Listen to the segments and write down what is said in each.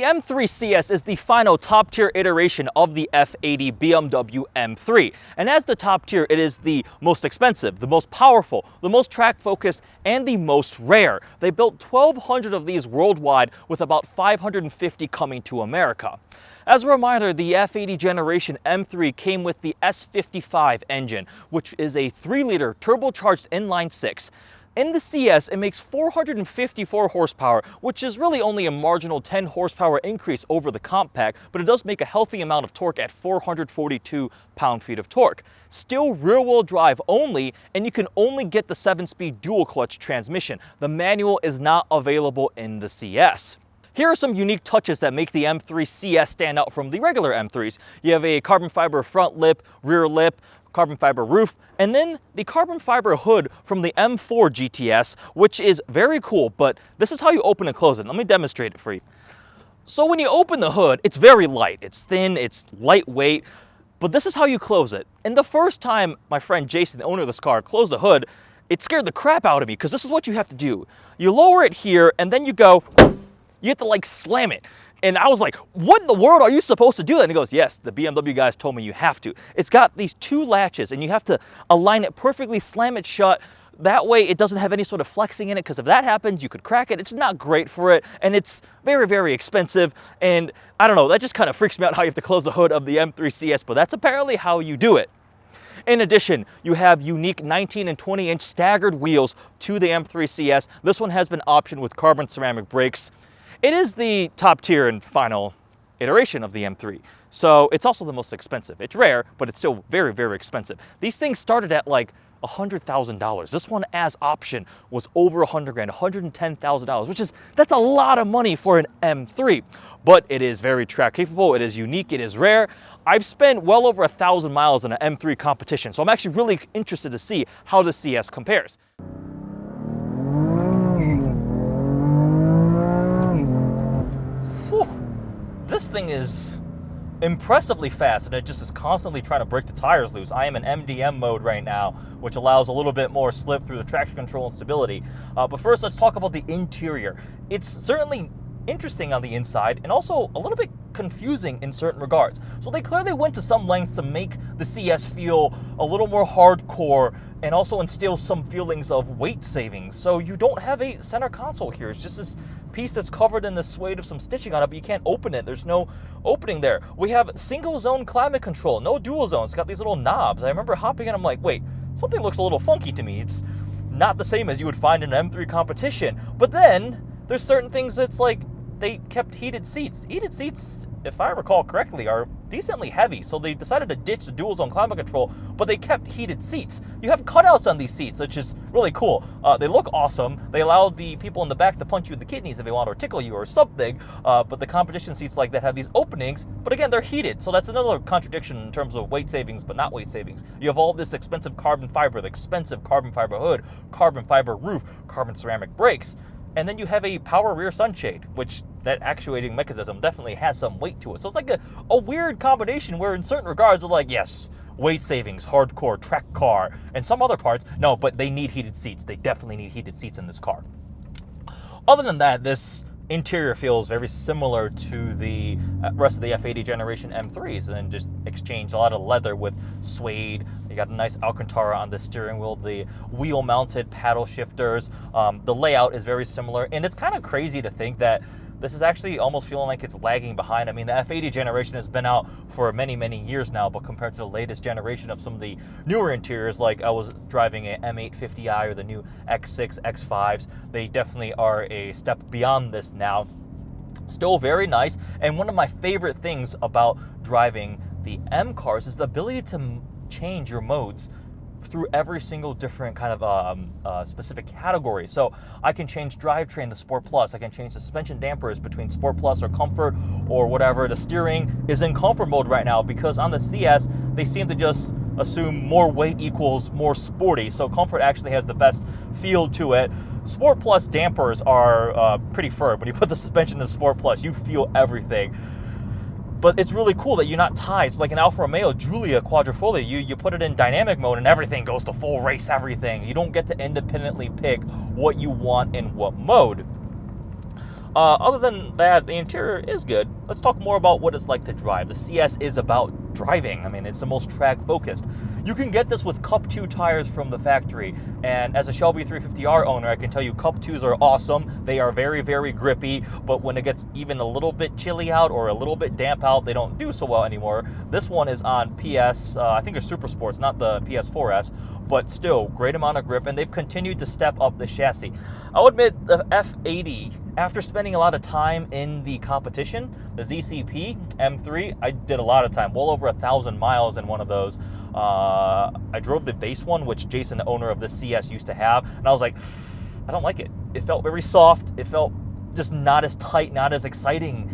M3 CS is the final top-tier iteration of the F80 BMW M3. And as the top tier, it is the most expensive, the most powerful, the most track-focused, and the most rare. They built 1,200 of these worldwide, with about 550 coming to America. As a reminder, the F80 Generation M3 came with the S55 engine, which is a 3-liter turbocharged inline-6. In the CS, it makes 454 horsepower, which is really only a marginal 10 horsepower increase over the compact, but it does make a healthy amount of torque at 442 pound-feet of torque. Still rear-wheel drive only, and you can only get the 7-speed dual-clutch transmission. The manual is not available in the CS. Here are some unique touches that make the M3 CS stand out from the regular M3s. You have a carbon fiber front lip, rear lip, carbon fiber roof, and then the carbon fiber hood from the M4 GTS, which is very cool, but this is how you open and close it. Let me demonstrate it for you. So when you open the hood, it's very light, it's thin, it's lightweight, but this is how you close it. And the first time my friend Jason, the owner of this car, closed the hood, it scared the crap out of me, because this is what you have to do. You lower it here, and then you go, you have to like slam it. And I was like, what in the world are you supposed to do? And he goes, yes, the BMW guys told me you have to. It's got these 2 latches, and you have to align it perfectly, slam it shut. That way it doesn't have any sort of flexing in it, because if that happens, you could crack it. It's not great for it, and it's very, very expensive. And I don't know, that just kind of freaks me out how you have to close the hood of the M3 CS, but that's apparently how you do it. In addition, you have unique 19 and 20-inch staggered wheels to the M3 CS. This one has been optioned with carbon ceramic brakes. It is the top tier and final iteration of the M3, so it's also the most expensive. It's rare, but it's still very, very expensive. These things started at like $100,000. This one as option was over $100 grand, $110,000, that's a lot of money for an M3. But it is very track capable, it is unique, it is rare. I've spent well over 1,000 miles in an M3 competition, so I'm actually really interested to see how the CS compares. This thing is impressively fast, and it just is constantly trying to break the tires loose. I am in MDM mode right now, which allows a little bit more slip through the traction control and stability. But first, let's talk about the interior. It's certainly interesting on the inside, and also a little bit confusing in certain regards. So they clearly went to some lengths to make the CS feel a little more hardcore, and also instill some feelings of weight savings. So you don't have a center console here. It's just this piece that's covered in the suede of some stitching on it, but you can't open it. There's no opening there. We have single zone climate control, no dual zone. It's got these little knobs. I remember hopping in, I'm like, wait, something looks a little funky to me. It's not the same as you would find in an M3 competition. But then there's certain things that's like, they kept heated seats. Heated seats, if I recall correctly, are decently heavy, so they decided to ditch the dual zone climate control, but they kept heated seats. You have cutouts on these seats, which is really cool. They look awesome. They allow the people in the back to punch you in the kidneys if they want, or tickle you or something, but the competition seats like that have these openings, but again, they're heated, so that's another contradiction in terms of weight savings, but not weight savings. You have all this expensive carbon fiber, the expensive carbon fiber hood, carbon fiber roof, carbon ceramic brakes, and then you have a power rear sunshade, which that actuating mechanism definitely has some weight to it. So it's like a weird combination where in certain regards they're like, yes, weight savings, hardcore, track car, and some other parts, no, but they need heated seats. They definitely need heated seats in this car. Other than that, this interior feels very similar to the rest of the F80 Generation M3s, and just exchanged a lot of leather with suede. You got a nice Alcantara on the steering wheel, the wheel-mounted paddle shifters. The layout is very similar, and it's kind of crazy to think that this is actually almost feeling like it's lagging behind. I mean, the F80 generation has been out for many, many years now, but compared to the latest generation of some of the newer interiors, like I was driving an M850i or the new X6, X5s, they definitely are a step beyond this now. Still very nice, and one of my favorite things about driving the M cars is the ability to change your modes through every single different kind of specific category. So I can change drivetrain to Sport Plus. I can change the suspension dampers between Sport Plus or Comfort or whatever. The steering is in Comfort mode right now, because on the CS, they seem to just assume more weight equals more sporty. So Comfort actually has the best feel to it. Sport Plus dampers are pretty firm. When you put the suspension in Sport Plus, you feel everything. But it's really cool that you're not tied. So like an Alfa Romeo Giulia Quadrifoglio, you put it in dynamic mode and everything goes to full race everything. You don't get to independently pick what you want in what mode. Other than that, the interior is good. Let's talk more about what it's like to drive. The CS is about driving. I mean, it's the most track focused. You can get this with Cup 2 tires from the factory, and as a Shelby 350R owner, I can tell you Cup 2s are awesome. They are very, very grippy, but when it gets even a little bit chilly out or a little bit damp out, they don't do so well anymore. This one is on PS, I think it's Super Sports, not the PS4S, but still, great amount of grip, and they've continued to step up the chassis. I'll admit, the F80, after spending a lot of time in the competition, the ZCP M3, I did a lot of time, well over 1,000 miles in one of those. I drove the base one, which Jason, the owner of this CS, used to have, and I was like, I don't like it. It felt very soft. It felt just not as tight, not as exciting.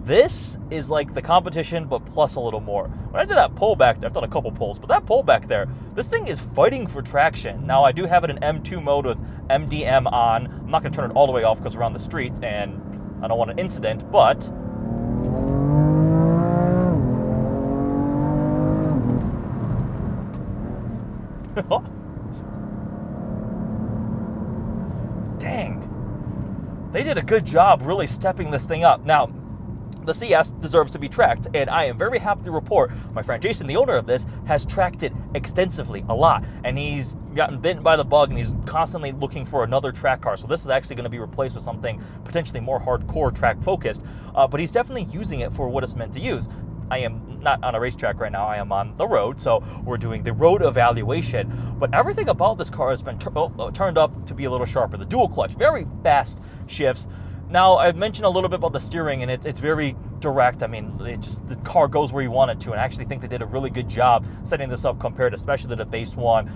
This is like the competition, but plus a little more. When I did that pull back there, I've done a couple pulls, but that pull back there, this thing is fighting for traction. Now, I do have it in M2 mode with MDM on. I'm not going to turn it all the way off because we're on the street and I don't want an incident, but dang. They did a good job really stepping this thing up. Now, the CS deserves to be tracked, and I am very happy to report my friend Jason, the owner of this, has tracked it extensively, a lot, and he's gotten bitten by the bug, and he's constantly looking for another track car. So this is actually going to be replaced with something potentially more hardcore track focused, but he's definitely using it for what it's meant to use. I am not on a racetrack right now, I am on the road, so we're doing the road evaluation, but everything about this car has been turned up to be a little sharper. The dual clutch, very fast shifts. Now, I've mentioned a little bit about the steering, and it's very direct. I mean, the car goes where you want it to, and I actually think they did a really good job setting this up compared especially to the base one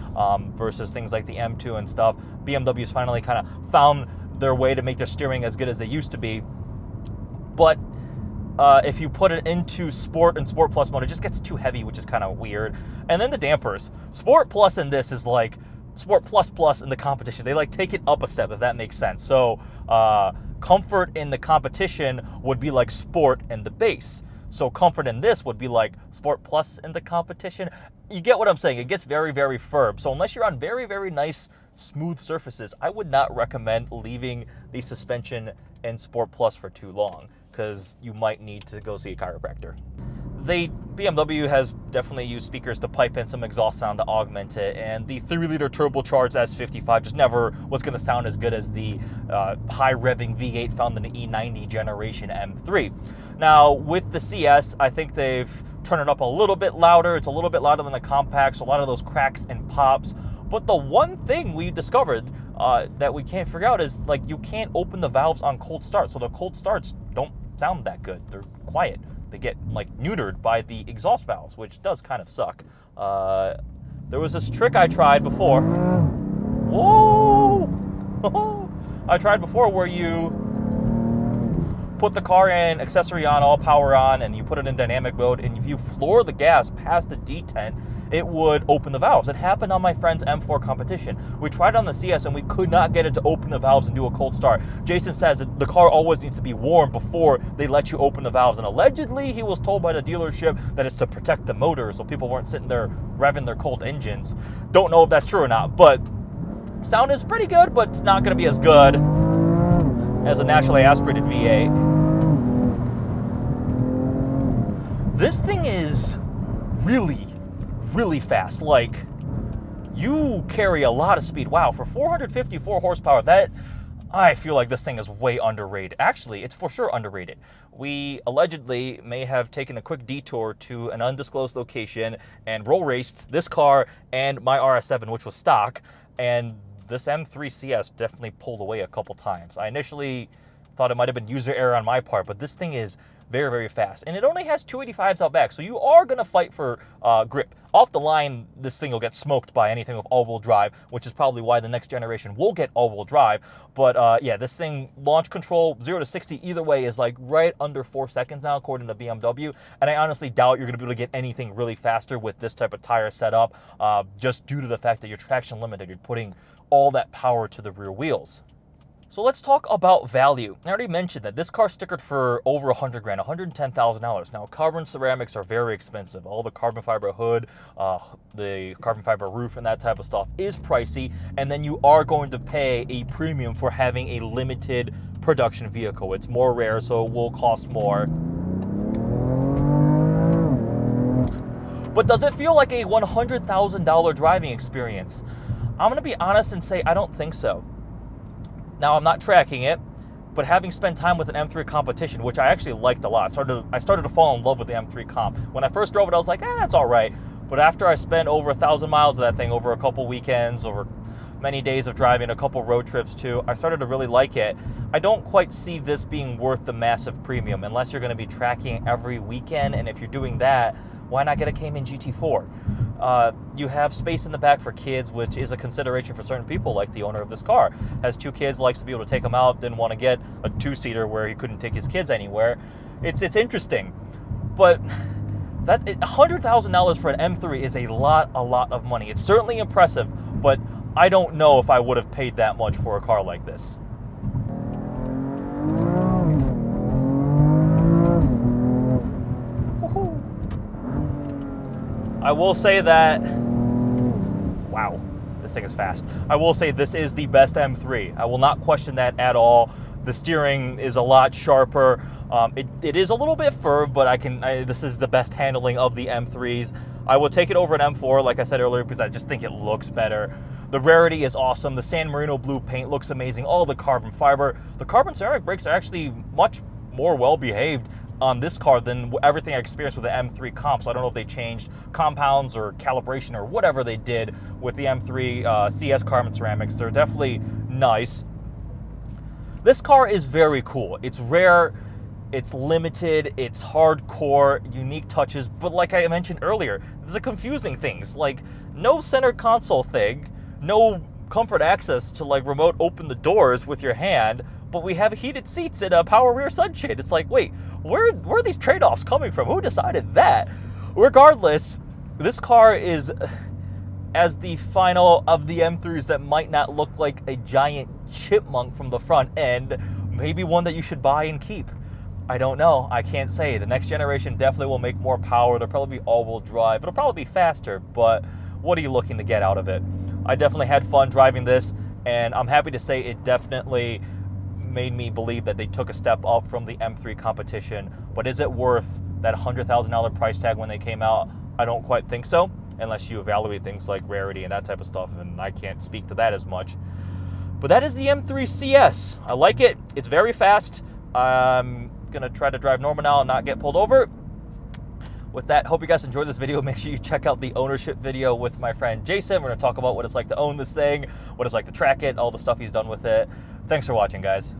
versus things like the M2 and stuff. BMW's finally kind of found their way to make their steering as good as they used to be. But if you put it into Sport and Sport Plus mode, it just gets too heavy, which is kind of weird. And then the dampers. Sport Plus in this is like Sport Plus in the competition. They like take it up a step, if that makes sense. So comfort in the competition would be like Sport in the base. So comfort in this would be like Sport Plus in the competition. You get what I'm saying? It gets very, very firm. So unless you're on very, very nice, smooth surfaces, I would not recommend leaving the suspension in Sport Plus for too long, because you might need to go see a chiropractor. BMW has definitely used speakers to pipe in some exhaust sound to augment it, and the 3-liter turbocharged S55 just never was going to sound as good as the high-revving V8 found in the E90 generation M3. Now, with the CS, I think they've turned it up a little bit louder. It's a little bit louder than the compact, so a lot of those cracks and pops. But the one thing we discovered that we can't figure out is, like, you can't open the valves on cold start, so the cold starts don't sound that good. They're quiet. They get like neutered by the exhaust valves, which does kind of suck. There was this trick I tried before. Whoa! I tried before where you put the car in, accessory on, all power on, and you put it in dynamic mode, and if you floor the gas past the detent, it would open the valves. It happened on my friend's M4 competition. We tried it on the CS and we could not get it to open the valves and do a cold start. Jason says that the car always needs to be warm before they let you open the valves, and allegedly he was told by the dealership that it's to protect the motor so people weren't sitting there revving their cold engines. Don't know if that's true or not, but sound is pretty good, but it's not going to be as good as a naturally aspirated V8. This thing is really fast. Like, you carry a lot of speed. Wow, for 454 horsepower, that, I feel like this thing is way underrated. Actually, it's for sure underrated. We allegedly may have taken a quick detour to an undisclosed location and roll raced this car and my RS7, which was stock, and this M3 CS definitely pulled away a couple times. I initially thought it might have been user error on my part, but this thing is very fast, and it only has 285s out back, so you are going to fight for grip. Off the line, this thing will get smoked by anything with all-wheel drive, which is probably why the next generation will get all-wheel drive. But yeah, this thing, launch control, 0 to 60 either way is like right under 4 seconds now, according to BMW, and I honestly doubt you're going to be able to get anything really faster with this type of tire setup, just due to the fact that you're traction limited. You're putting all that power to the rear wheels. So let's talk about value. I already mentioned that this car stickered for over 100 grand, $110,000. Now, carbon ceramics are very expensive. All the carbon fiber hood, the carbon fiber roof, and that type of stuff is pricey. And then you are going to pay a premium for having a limited production vehicle. It's more rare, so it will cost more. But does it feel like a $100,000 driving experience? I'm going to be honest and say I don't think so. Now, I'm not tracking it, but having spent time with an M3 competition, which I actually liked a lot, I started to fall in love with the M3 comp. When I first drove it, I was like, that's all right. But after I spent over 1,000 miles of that thing over a couple weekends, over many days of driving, a couple road trips too, I started to really like it. I don't quite see this being worth the massive premium unless you're going to be tracking every weekend, and if you're doing that, why not get a Cayman GT4? You have space in the back for kids, which is a consideration for certain people, like the owner of this car. Has 2 kids, likes to be able to take them out, didn't want to get a 2-seater where he couldn't take his kids anywhere. It's interesting, but that $100,000 for an M3 is a lot of money. It's certainly impressive, but I don't know if I would have paid that much for a car like this. I will say that, wow, this thing is fast. I will say this is the best M3. I will not question that at all. The steering is a lot sharper. It is a little bit firm, but this is the best handling of the M3s. I will take it over an M4, like I said earlier, because I just think it looks better. The rarity is awesome. The San Marino blue paint looks amazing. All the carbon fiber. The carbon ceramic brakes are actually much more well-behaved on this car than everything I experienced with the M3 comp. So I don't know if they changed compounds or calibration or whatever they did with the M3 CS carbon ceramics. They're definitely nice. This car is very cool. It's rare, it's limited, it's hardcore, unique touches, but like I mentioned earlier, there's a confusing things, like no center console thing, no comfort access to like remote open the doors with your hand, but we have heated seats and a power rear sunshade. It's like, wait, where are these trade-offs coming from? Who decided that? Regardless, this car is, as the final of the M3s that might not look like a giant chipmunk from the front end, maybe one that you should buy and keep. I don't know. I can't say. The next generation definitely will make more power. They'll probably be all-wheel drive. It'll probably be faster, but what are you looking to get out of it? I definitely had fun driving this, and I'm happy to say it definitely made me believe that they took a step up from the M3 competition. But is it worth that $100,000 price tag when they came out? I don't quite think so, unless you evaluate things like rarity and that type of stuff, and I can't speak to that as much. But that is the M3 CS. I like it. It's very fast. I'm going to try to drive normal now and not get pulled over. With that, hope you guys enjoyed this video. Make sure you check out the ownership video with my friend Jason. We're going to talk about what it's like to own this thing, what it's like to track it, all the stuff he's done with it. Thanks for watching, guys.